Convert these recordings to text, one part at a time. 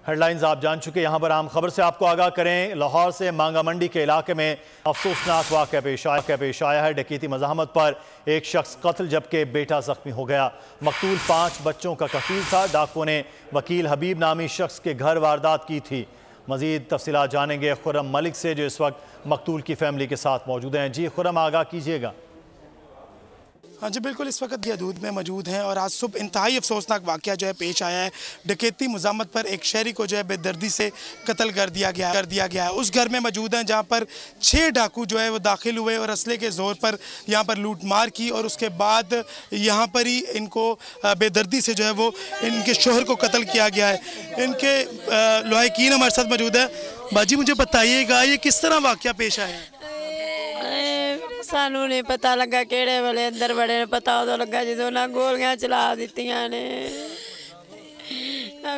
Headlines आप जान चुके। यहाँ पर आम खबर से आपको आगाह करें। लाहौर से मांगा मंडी के इलाके में अफसोसनाक वाक़या पेश आया है। डकैती मज़ाहमत पर एक शख्स कत्ल जबकि बेटा जख्मी हो गया। मकतूल 5 बच्चों का कफील था। डाकुओं ने वकील हबीब नामी शख्स के घर वारदात की थी। मज़ीद तफसीलात जानेंगे खुर्रम मलिक से, जो इस वक्त मकतूल की फैमिली के साथ मौजूद हैं। जी खुर्रम, आगाह कीजिएगा। हाँ जी बिल्कुल, इस वक्त हदूद में मौजूद हैं और आज सुबह इंतहाई अफसोसनाक वाक़या जो है पेश आया है। डकैती मज़ाहमत पर एक शहरी को जो है बेदर्दी से कत्ल कर दिया गया है। उस घर में मौजूद हैं जहाँ पर 6 डाकू जो है वो दाखिल हुए और असले के ज़ोर पर यहाँ पर लूट मार की और उसके बाद यहाँ पर ही इनको बेदर्दी से जो है वो इनके शोहर को कत्ल किया गया है। इनके लवाहिकीन हमारे साथ मौजूद है। बाजी मुझे बताइएगा ये किस तरह वाक़या पेश आया है? सानू नहीं पता लगा केड़े वेले अंदर बड़े ने, पता उदों लगा जो ना गोलियां चला दित्तियां ने।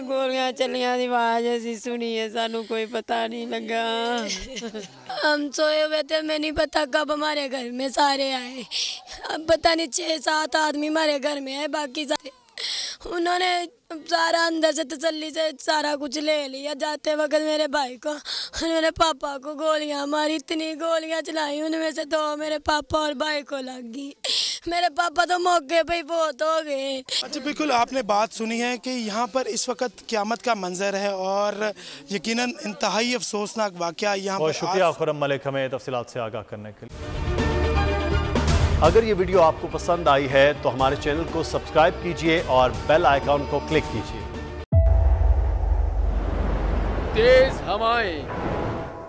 गोलियां चलियां दी आवाज असी सुनी है, सानू कोई पता नहीं लगा। हम सोए हुए थे, मैं नहीं पता कब हमारे घर में सारे आए। अब पता नहीं 6-7 आदमी हमारे घर में है, बाकी सारे उन्होंने सारा अंदर से तसल्ली से सारा कुछ ले लिया। जाते वक्त मेरे भाई को, उन्होंने पापा को गोलियां मारी, इतनी गोलियां चलाई, उनमें से 2 मेरे पापा और भाई को लग गई। मेरे पापा तो मौके पे ही बहुत हो गए। अच्छा बिल्कुल, आपने बात सुनी है कि यहाँ पर इस वक्त क़यामत का मंजर है और यकीनन इंतहाई अफसोसनाक वाक़या यहाँ पर। शुक्रिया खुर्रम मलिक हमें तफसीलात से आगाह करने के लिए। अगर ये वीडियो आपको पसंद आई है तो हमारे चैनल को सब्सक्राइब कीजिए और बेल आइकॉन को क्लिक कीजिए। तेज हवाएं,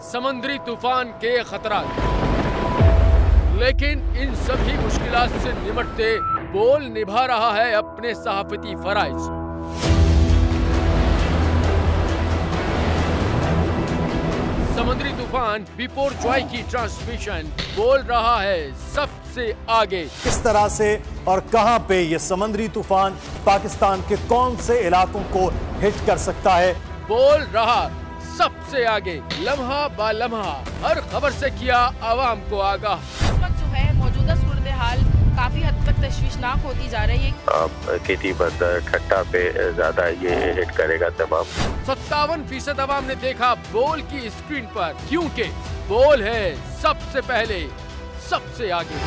समुद्री तूफान के खतरा, लेकिन इन सभी मुश्किलात से निपटते बोल निभा रहा है अपने सहाफती फराइज। समुद्री तूफान बिपोर जॉय की ट्रांसमिशन बोल रहा है सबसे आगे। किस तरह से और कहां पे ये समुद्री तूफान पाकिस्तान के कौन से इलाकों को हिट कर सकता है, बोल रहा सबसे आगे। लम्हा बा लम्हा हर खबर से किया आवाम को आगाह। इस वक्त जो है मौजूदा सूरत हाल काफी हद तक तशवीशनाक होती जा रही है। खेती बंदर ठट्टा पे ज्यादा ये हिट करेगा तमाम। 57% आवाम ने देखा बोल की स्क्रीन पर, क्योंकि बोल है सबसे पहले सबसे आगे।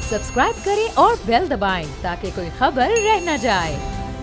सब्सक्राइब करें और बेल दबाएं ताकि कोई खबर रह न जाए।